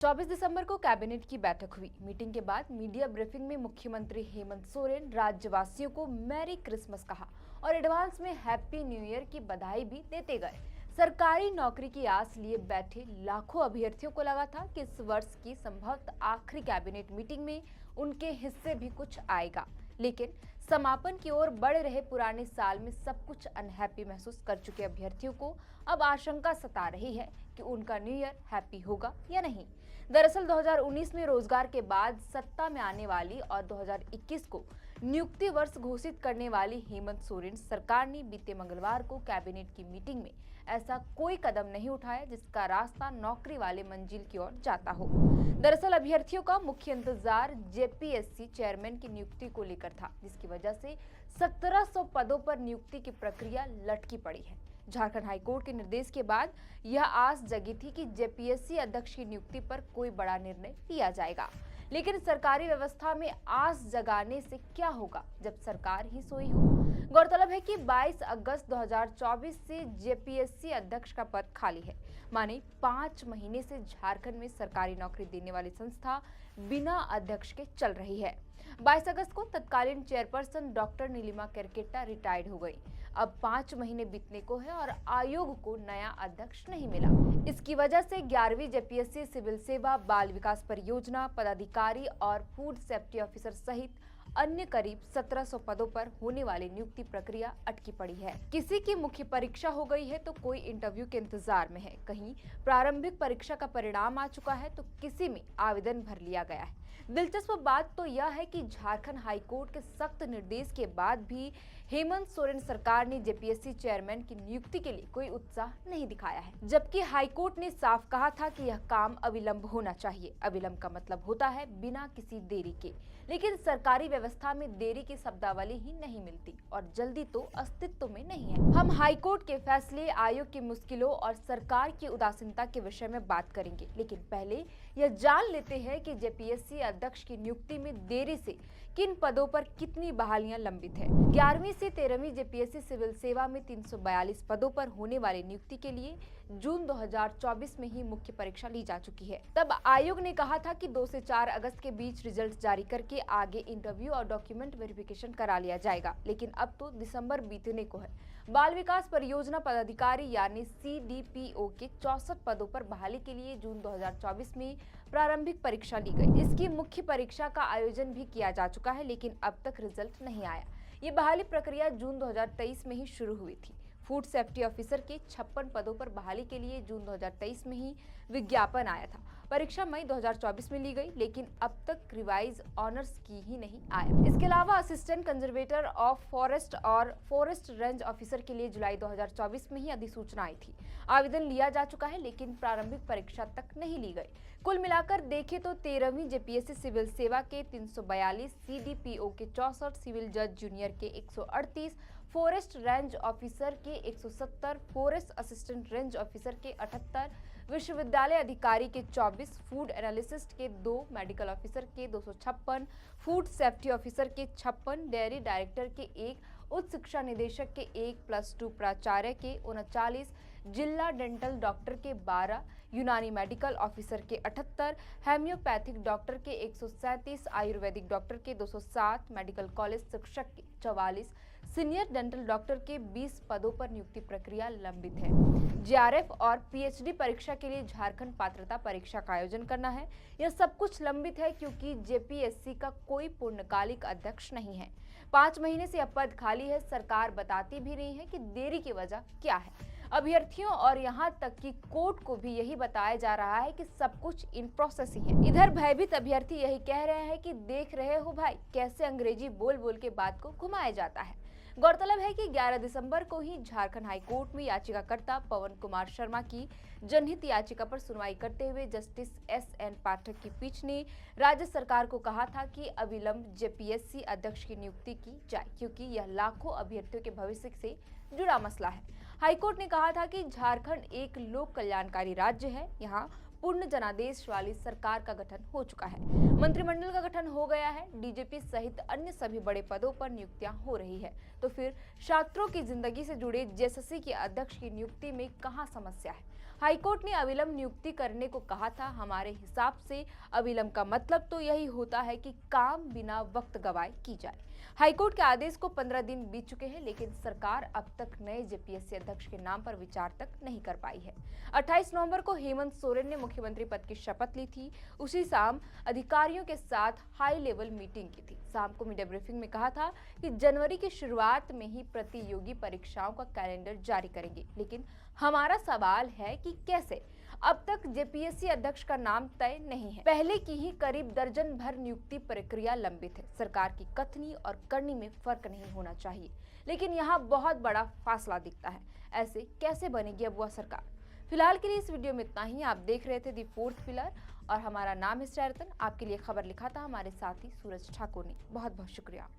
24 दिसंबर को कैबिनेट की बैठक हुई। मीटिंग के बाद मीडिया ब्रीफिंग में मुख्यमंत्री हेमंत सोरेन राज्यवासियों को मैरी क्रिसमस कहा और एडवांस में हैप्पी न्यू ईयर की बधाई भी देते गए। सरकारी नौकरी की आस लिए बैठे लाखों अभ्यर्थियों को लगा था कि इस वर्ष की संभवतः आखिरी कैबिनेट मीटिंग में उनके हिस्से भी कुछ आएगा, लेकिन समापन की ओर बढ़ रहे पुराने साल में सब कुछ अनहैप्पी महसूस कर चुके अभ्यर्थियों को अब आशंका सता रही है कि उनका न्यू ईयर हैप्पी होगा या नहीं। दरअसल 2019 में रोजगार के बाद सत्ता में आने वाली और 2021 को नियुक्ति वर्ष घोषित करने वाली हेमंत सोरेन सरकार ने बीते मंगलवार को कैबिनेट की मीटिंग में ऐसा कोई कदम नहीं उठाया जिसका रास्ता नौकरी वाले मंजिल की ओर जाता हो। दरअसल अभ्यर्थियों का मुख्य इंतजार जेपीएससी चेयरमैन की नियुक्ति को लेकर था, जिसकी वजह से 1700 पदों पर नियुक्ति की प्रक्रिया लटकी पड़ी है। झारखंड हाईकोर्ट के निर्देश के बाद यह आस जगी थी कि जेपीएससी अध्यक्ष की नियुक्ति पर कोई बड़ा निर्णय लिया जाएगा, लेकिन सरकारी व्यवस्था में आस जगाने से क्या होगा जब सरकार ही सोई हो। गौरतलब है कि 22 अगस्त 2024 से जेपीएससी अध्यक्ष का पद खाली है। माने 5 महीने से झारखंड में सरकारी नौकरी देने वाली संस्था बिना अध्यक्ष के चल रही है। 22 अगस्त को तत्कालीन chairperson doctor Nilima Kerketta retired हो गई। अब 5 महीने बीतने को है और आयोग को नया अध्यक्ष नहीं मिला। इसकी वजह से 11वीं जेपीएससी सिविल सेवा, बाल विकास परियोजना पदाधिकारी और फूड सेफ्टी ऑफिसर सहित अन्य करीब 1700 पदों पर होने वाली नियुक्ति प्रक्रिया अटकी पड़ी है। किसी की मुख्य परीक्षा हो गई है तो कोई इंटरव्यू के इंतजार में है, कहीं प्रारंभिक परीक्षा का परिणाम आ चुका है तो किसी में आवेदन भर लिया गया है। दिलचस्प बात तो यह है कि झारखंड हाईकोर्ट के सख्त निर्देश के बाद भी हेमंत सोरेन सरकार ने जेपीएससी चेयरमैन की नियुक्ति के लिए कोई उत्साह नहीं दिखाया है, जबकि हाईकोर्ट ने साफ कहा था कि यह काम अविलंब होना चाहिए। अविलंब का मतलब होता है बिना किसी देरी के, लेकिन सरकारी व्यवस्था में देरी की शब्दावली ही नहीं मिलती और जल्दी तो अस्तित्व में नहीं है। हम हाईकोर्ट के फैसले, आयोग की मुश्किलों और सरकार की उदासीनता के विषय में बात करेंगे, लेकिन पहले यह जान लेते हैं कि जेपीएससी अध्यक्ष की नियुक्ति में देरी से किन पदों पर कितनी बहालियां लंबित है। 11वीं से 13वीं जेपीएससी सिविल सेवा में 342 पदों पर होने वाली नियुक्ति के लिए जून 2024 में ही मुख्य परीक्षा ली जा चुकी है। तब आयोग ने कहा था कि 2 से 4 अगस्त के बीच रिजल्ट जारी करके आगे इंटरव्यू और डॉक्यूमेंट वेरिफिकेशन करा लिया जाएगा, लेकिन अब तो दिसंबर बीतने को है। बाल विकास परियोजना पदाधिकारी यानी सीडीपीओ के 64 पदों पर बहाली के लिए जून 2024 में प्रारंभिक परीक्षा ली गई। इसकी मुख्य परीक्षा का आयोजन भी किया जा चुका है, लेकिन अब तक रिजल्ट नहीं आया। ये बहाली प्रक्रिया जून 2023 में ही शुरू हुई थी। फूड सेफ्टी ऑफिसर के 56 पदों पर बहाली के लिए जून 2023 में ही विज्ञापन आया था। परीक्षा मई 2024 में ली गई, लेकिन अब तक रिवाइज ऑनर्स की ही नहीं आया। इसके अलावा असिस्टेंट कंजर्वेटर ऑफ फॉरेस्ट और फॉरेस्ट रेंज ऑफिसर के लिए जुलाई 2024 में ही अधिसूचना आई थी। आवेदन लिया जा चुका है, लेकिन प्रारंभिक परीक्षा तक नहीं ली गई। कुल मिलाकर देखें तो 13वीं जेपीएससी सिविल सेवा के 342, सीडीपीओ के 64, सिविल जज जूनियर के 138, फॉरेस्ट रेंज ऑफिसर के 170, फॉरेस्ट असिस्टेंट रेंज ऑफिसर के 78, विश्वविद्यालय अधिकारी के 24, फूड एनालिसिस्ट के 2, मेडिकल ऑफिसर के 256, फूड सेफ्टी ऑफिसर के 56, डेयरी डायरेक्टर के 1, उच्च शिक्षा निदेशक के 1, +2 प्राचार्य के 39, जिला डेंटल डॉक्टर के 12, यूनानी मेडिकल ऑफिसर के 78, हेम्योपैथिक डॉक्टर के 137, आयुर्वेदिक डॉक्टर के 207, मेडिकल कॉलेज शिक्षक के 44, सीनियर डेंटल डॉक्टर के 20 पदों पर नियुक्ति प्रक्रिया लंबित है। जेआरएफ और पीएचडी परीक्षा के लिए झारखंड पात्रता परीक्षा का आयोजन करना है। यह सब कुछ लंबित है क्योंकि जेपीएससी का कोई पूर्णकालिक अध्यक्ष नहीं है। 5 महीने से यह पद खाली है। सरकार बताती भी नहीं है कि देरी की वजह क्या है। अभ्यर्थियों और यहाँ तक कि कोर्ट को भी यही बताया जा रहा है कि सब कुछ इन प्रोसेस ही है। इधर भयभीत अभ्यर्थी यही कह रहे हैं कि देख रहे हो भाई कैसे अंग्रेजी बोल बोल के बात को घुमाया जाता है। गौरतलब है कि 11 दिसंबर को ही झारखंड हाईकोर्ट में याचिकाकर्ता पवन कुमार शर्मा की जनहित याचिका पर सुनवाई करते हुए जस्टिस एसएन पाठक की पीठ ने राज्य सरकार को कहा था कि अविलंब जेपीएससी अध्यक्ष की नियुक्ति की जाए, क्योंकि यह लाखों अभ्यर्थियों के भविष्य से जुड़ा मसला है। हाईकोर्ट ने कहा था कि झारखंड एक लोक कल्याणकारी राज्य है, यहाँ पूर्ण जनादेश वाली सरकार का गठन हो चुका है, मंत्रिमंडल का गठन हो गया है, डीजीपी सहित अन्य सभी बड़े पदों पर नियुक्तियां हो रही है, तो फिर छात्रों की जिंदगी से जुड़े जेएसएससी के अध्यक्ष की नियुक्ति में कहां समस्या है। हाईकोर्ट ने अविलंब नियुक्ति करने को कहा था। हमारे हिसाब से अविलंब का मतलब तो यही होता है कि काम बिना वक्त गवाए की जाए। हाईकोर्ट के आदेश को 15 दिन बीत चुके हैं, लेकिन सरकार अब तक नए जेपीएससी अध्यक्ष के नाम पर विचार तक नहीं कर पाई है। 28 नवंबर को हेमंत सोरेन ने मुख्यमंत्री पद की शपथ ली थी। उसी शाम अधिकारियों के साथ हाई लेवल मीटिंग की थी। शाम को मीडिया ब्रीफिंग में कहा था कि जनवरी की शुरुआत में ही प्रतियोगी परीक्षाओं का कैलेंडर जारी करेंगे। लेकिन हमारा सवाल है कि कैसे? अब तक जेपीएससी अध्यक्ष का नाम तय नहीं है। पहले की ही करीब दर्जन भर नियुक्ति प्रक्रिया लंबित है। सरकार की कथनी और करनी में फर्क नहीं होना चाहिए, लेकिन यहाँ बहुत बड़ा फासला दिखता है। ऐसे कैसे बनेगी अब वह सरकार? फिलहाल के लिए इस वीडियो में इतना ही। आप देख रहे थे दी फोर्थ पिलर और हमारा नाम है श्रेयरतन। आपके लिए खबर लिखा था हमारे साथी सूरज ठाकुर ने। बहुत बहुत शुक्रिया।